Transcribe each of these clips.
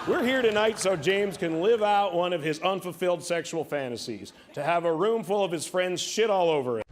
We're here tonight so James can live out one of his unfulfilled sexual fantasies, to have a room full of his friends shit all over it.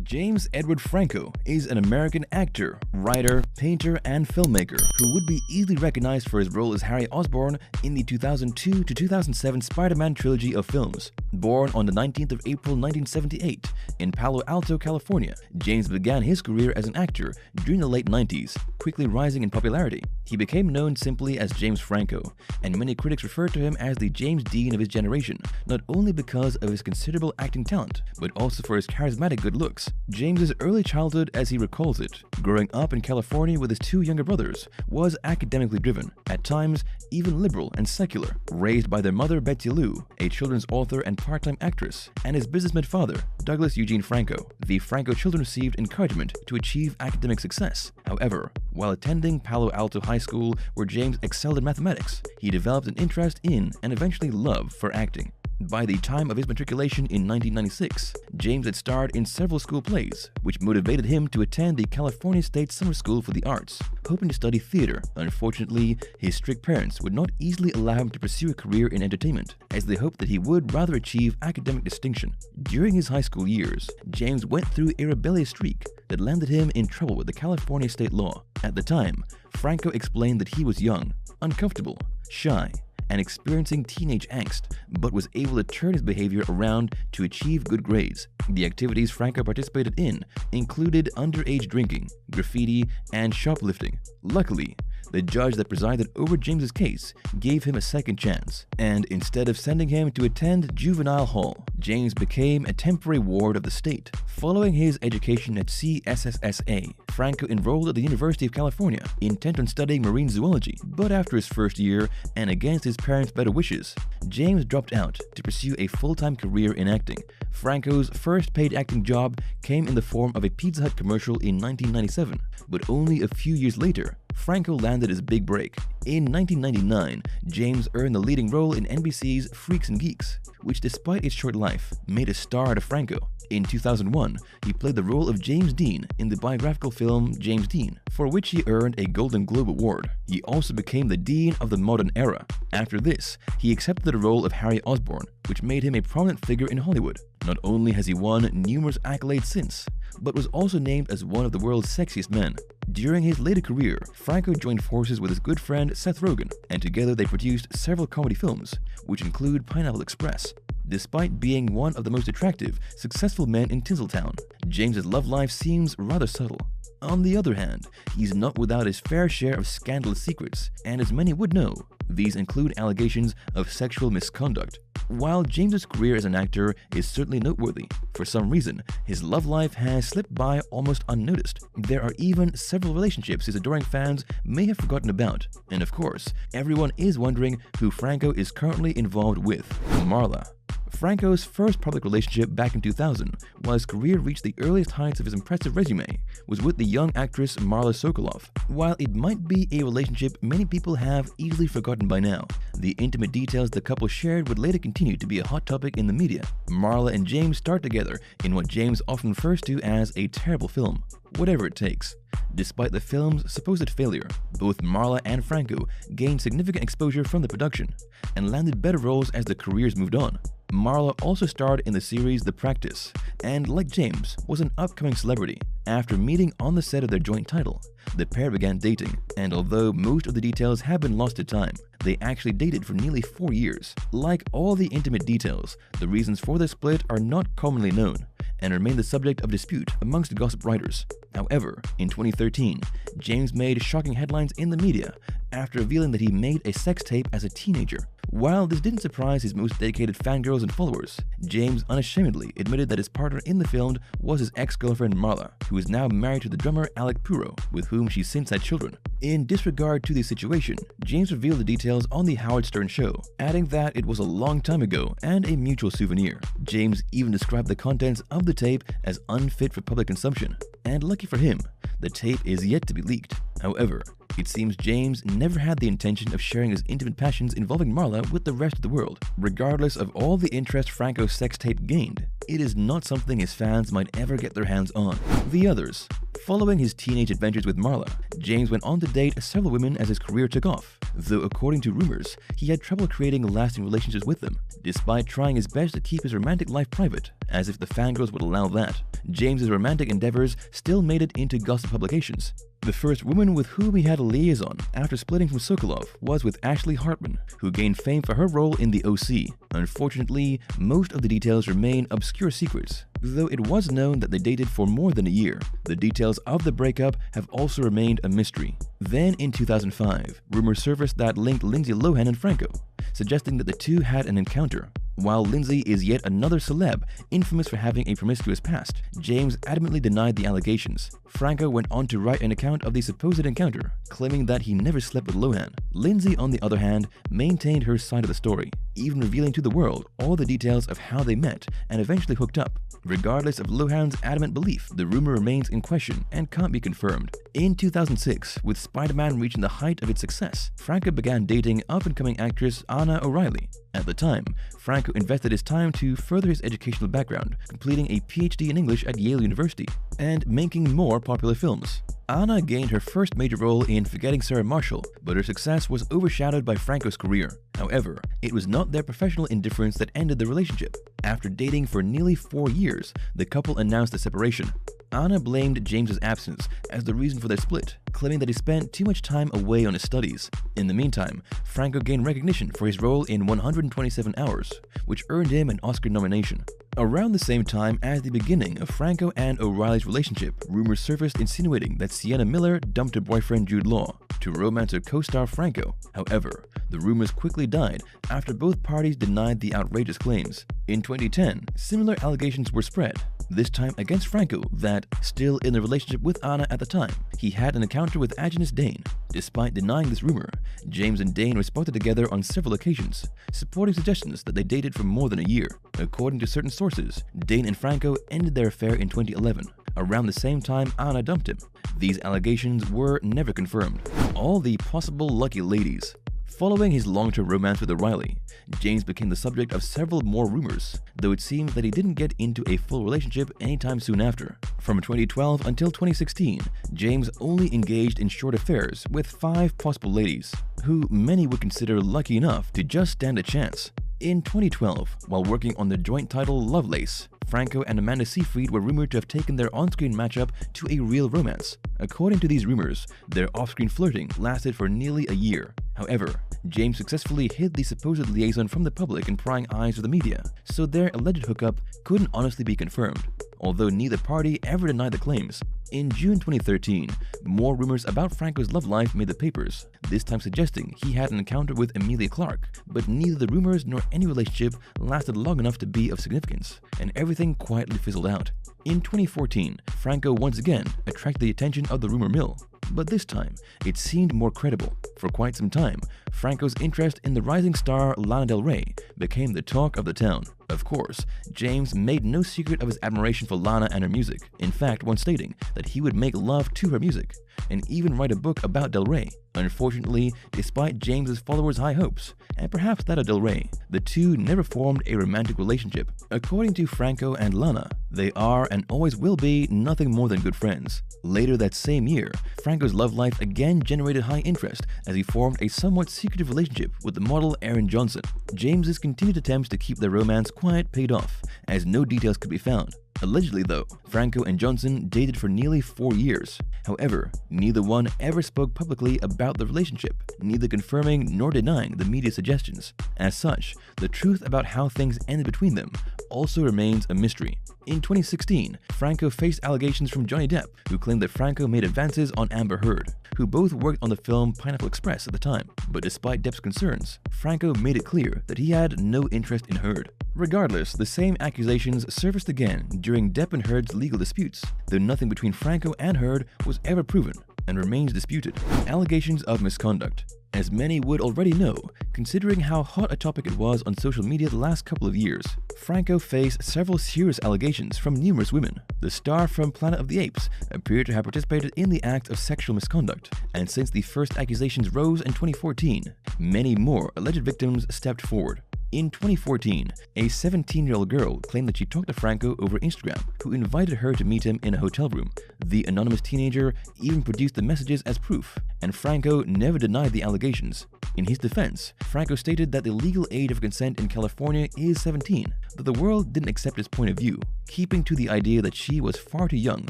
James Edward Franco is an American actor, writer, painter, and filmmaker who would be easily recognized for his role as Harry Osborn in the 2002 to 2007 Spider-Man trilogy of films. Born on the 19th of April 1978 in Palo Alto, California, James began his career as an actor during the late 90s, quickly rising in popularity. He became known simply as James Franco, and many critics refer to him as the James Dean of his generation, not only because of his considerable acting talent, but also for his charismatic good looks. James's early childhood, as he recalls it, growing up in California with his two younger brothers, was academically driven, at times even liberal and secular. Raised by their mother Betty Lou, a children's author and part-time actress, and his businessman father, Douglas Eugene Franco, the Franco children received encouragement to achieve academic success. However, while attending Palo Alto High School, where James excelled in mathematics, he developed an interest in and eventually love for acting. By the time of his matriculation in 1996, James had starred in several school plays, which motivated him to attend the California State Summer School for the Arts, hoping to study theater. Unfortunately, his strict parents would not easily allow him to pursue a career in entertainment, as they hoped that he would rather achieve academic distinction. During his high school years, James went through a rebellious streak that landed him in trouble with the California state law. At the time, Franco explained that he was young, uncomfortable, shy, and experiencing teenage angst, but was able to turn his behavior around to achieve good grades. The activities Franco participated in included underage drinking, graffiti, and shoplifting. Luckily, the judge that presided over James's case gave him a second chance, and instead of sending him to attend juvenile hall, James became a temporary ward of the state. Following his education at CSSSA, Franco enrolled at the University of California, intent on studying marine zoology. But after his first year, and against his parents' better wishes, James dropped out to pursue a full-time career in acting. Franco's first paid acting job came in the form of a Pizza Hut commercial in 1997, but only a few years later, Franco landed his big break. In 1999, James earned the leading role in NBC's Freaks and Geeks, which despite its short life, made a star out of Franco. In 2001, he played the role of James Dean in the biographical film James Dean, for which he earned a Golden Globe Award. He also became the Dean of the Modern Era. After this, he accepted the role of Harry Osborn, which made him a prominent figure in Hollywood. Not only has he won numerous accolades since, but was also named as one of the world's sexiest men. During his later career, Franco joined forces with his good friend Seth Rogen, and together they produced several comedy films, which include Pineapple Express. Despite being one of the most attractive, successful men in Tinseltown, James's love life seems rather subtle. On the other hand, he's not without his fair share of scandalous secrets, and as many would know, these include allegations of sexual misconduct. While James's career as an actor is certainly noteworthy, for some reason, his love life has slipped by almost unnoticed. There are even several relationships his adoring fans may have forgotten about. And of course, everyone is wondering who Franco is currently involved with: Marla. Franco's first public relationship back in 2000, while his career reached the earliest heights of his impressive resume, was with the young actress Marla Sokolov. While it might be a relationship many people have easily forgotten by now, the intimate details the couple shared would later continue to be a hot topic in the media. Marla and James start together in what James often refers to as a terrible film, Whatever It Takes. Despite the film's supposed failure, both Marla and Franco gained significant exposure from the production and landed better roles as their careers moved on. Marla also starred in the series The Practice, and like James, was an upcoming celebrity. After meeting on the set of their joint title, the pair began dating, and although most of the details have been lost to time, they actually dated for nearly 4 years. Like all the intimate details, the reasons for their split are not commonly known, and remain the subject of dispute amongst gossip writers. However, in 2013, James made shocking headlines in the media after revealing that he made a sex tape as a teenager. While this didn't surprise his most dedicated fangirls and followers, James unashamedly admitted that his partner in the film was his ex-girlfriend Marla, who is now married to the drummer Alec Puro, with whom she since had children. In disregard to the situation, James revealed the details on The Howard Stern Show, adding that it was a long time ago and a mutual souvenir. James even described the contents of the tape as unfit for public consumption, and lucky for him, the tape is yet to be leaked. However, It seems James never had the intention of sharing his intimate passions involving Marla with the rest of the world. Regardless of all the interest Franco's sex tape gained, it is not something his fans might ever get their hands on. The others. Following his teenage adventures with Marla, James went on to date several women as his career took off, though according to rumors, he had trouble creating lasting relationships with them, despite trying his best to keep his romantic life private, as if the fangirls would allow that. James's romantic endeavors still made it into gossip publications. The first woman with whom he had a liaison after splitting from Sokolov was with Ashley Hartman, who gained fame for her role in The OC. Unfortunately, most of the details remain obscure secrets, though it was known that they dated for more than a year. The details of the breakup have also remained a mystery. Then in 2005, rumors surfaced that linked Lindsay Lohan and Franco, suggesting that the two had an encounter. While Lindsay is yet another celeb infamous for having a promiscuous past, James adamantly denied the allegations. Franco went on to write an account of the supposed encounter, claiming that he never slept with Lohan. Lindsay, on the other hand, maintained her side of the story, even revealing to the world all the details of how they met and eventually hooked up. Regardless of Lohan's adamant belief, the rumor remains in question and can't be confirmed. In 2006, with Spiderman reaching the height of its success, Franco began dating up-and-coming actress Anna OReilly. At the time, Franco invested his time to further his educational background, completing a PhD in English at Yale University, and making more popular films. Anna gained her first major role in Forgetting Sarah Marshall, but her success was overshadowed by Franco's career. However, it was not their professional indifference that ended the relationship. After dating for nearly 4 years, the couple announced a separation. Anna blamed James's absence as the reason for their split, claiming that he spent too much time away on his studies. In the meantime, Franco gained recognition for his role in 127 Hours, which earned him an Oscar nomination. Around the same time as the beginning of Franco and O'Reilly's relationship, rumors surfaced insinuating that Sienna Miller dumped her boyfriend Jude Law to romance her co-star Franco. However, the rumors quickly died after both parties denied the outrageous claims. In 2010, similar allegations were spread, this time against Franco, that, still in a relationship with Anna at the time, he had an encounter with Agnes Dane. Despite denying this rumor, James and Dane were spotted together on several occasions, supporting suggestions that they dated for more than a year. According to certain sources, Dane and Franco ended their affair in 2011, around the same time Anna dumped him. These allegations were never confirmed. All the possible lucky ladies. Following his long-term romance with O'Reilly, James became the subject of several more rumors, though it seems that he didn't get into a full relationship anytime soon after. From 2012 until 2016, James only engaged in short affairs with 5 possible ladies, who many would consider lucky enough to just stand a chance. In 2012, while working on the joint title Lovelace, Franco and Amanda Seyfried were rumored to have taken their on-screen matchup to a real romance. According to these rumors, their off-screen flirting lasted for nearly a year. However, James successfully hid the supposed liaison from the public and prying eyes of the media, so their alleged hookup couldn't honestly be confirmed, although neither party ever denied the claims. In June 2013, more rumors about Franco's love life made the papers, this time suggesting he had an encounter with Emilia Clarke, but neither the rumors nor any relationship lasted long enough to be of significance, and everything quietly fizzled out. In 2014, Franco once again attracted the attention of the rumor mill, but this time it seemed more credible. For quite some time, Franco's interest in the rising star Lana Del Rey became the talk of the town. Of course, James made no secret of his admiration for Lana and her music, in fact once stating that he would make love to her music, and even write a book about Del Rey. Unfortunately, despite James's followers' high hopes, and perhaps that of Del Rey, the two never formed a romantic relationship. According to Franco and Lana, they are and always will be nothing more than good friends. Later that same year, Franco's love life again generated high interest as he formed a somewhat secretive relationship with the model Erin Johnson. James's continued attempts to keep their romance quiet paid off, as no details could be found. Allegedly though, Franco and Johnson dated for nearly 4 years. However, neither one ever spoke publicly about the relationship, neither confirming nor denying the media suggestions. As such, the truth about how things ended between them also remains a mystery. In 2016, Franco faced allegations from Johnny Depp, who claimed that Franco made advances on Amber Heard, who both worked on the film Pineapple Express at the time. But despite Depp's concerns, Franco made it clear that he had no interest in Heard. Regardless, the same accusations surfaced again during Depp and Heard's legal disputes, though nothing between Franco and Heard was ever proven and remains disputed. Allegations of misconduct. As many would already know, considering how hot a topic it was on social media the last couple of years, Franco faced several serious allegations from numerous women. The star from Planet of the Apes appeared to have participated in the act of sexual misconduct, and since the first accusations rose in 2014, many more alleged victims stepped forward. In 2014, a 17-year-old girl claimed that she talked to Franco over Instagram, who invited her to meet him in a hotel room. The anonymous teenager even produced the messages as proof, and Franco never denied the allegations. In his defense, Franco stated that the legal age of consent in California is 17, but the world didn't accept his point of view, keeping to the idea that she was far too young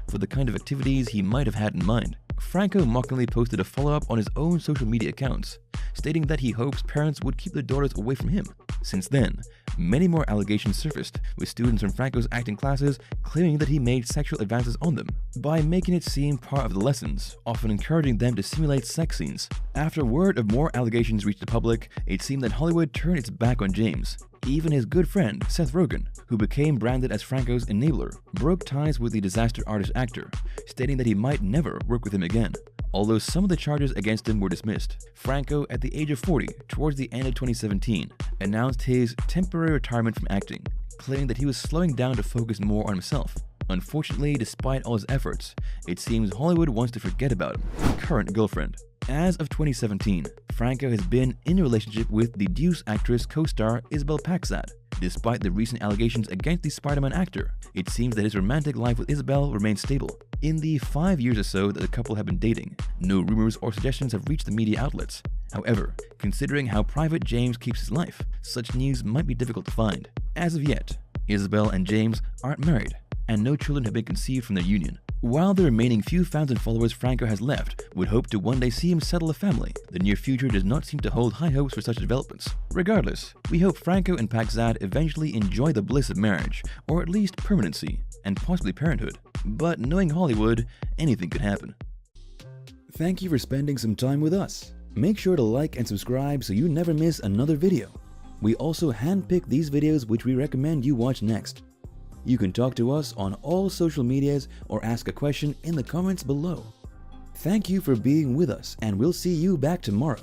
for the kind of activities he might have had in mind. Franco mockingly posted a follow-up on his own social media accounts, stating that he hopes parents would keep their daughters away from him. Since then, many more allegations surfaced, with students from Franco's acting classes claiming that he made sexual advances on them by making it seem part of the lessons, often encouraging them to simulate sex scenes. After word of more allegations reached the public, it seemed that Hollywood turned its back on James. Even his good friend, Seth Rogen, who became branded as Franco's enabler, broke ties with the disaster artist actor, stating that he might never work with him again. Although some of the charges against him were dismissed, Franco, at the age of 40, towards the end of 2017, announced his temporary retirement from acting, claiming that he was slowing down to focus more on himself. Unfortunately, despite all his efforts, it seems Hollywood wants to forget about his current girlfriend. As of 2017, Franco has been in a relationship with the Deuce actress co-star Isabel Paxad. Despite the recent allegations against the Spiderman actor, it seems that his romantic life with Isabel remains stable. In the 5 years or so that the couple have been dating, no rumors or suggestions have reached the media outlets. However, considering how private James keeps his life, such news might be difficult to find. As of yet, Isabel and James aren't married, and no children have been conceived from their union. While the remaining few fans and followers Franco has left would hope to one day see him settle a family, the near future does not seem to hold high hopes for such developments. Regardless, we hope Franco and Paxad eventually enjoy the bliss of marriage, or at least permanency, and possibly parenthood. But knowing Hollywood, anything could happen. Thank you for spending some time with us. Make sure to like and subscribe so you never miss another video. We also handpick these videos which we recommend you watch next. You can talk to us on all social medias or ask a question in the comments below. Thank you for being with us, and we'll see you back tomorrow.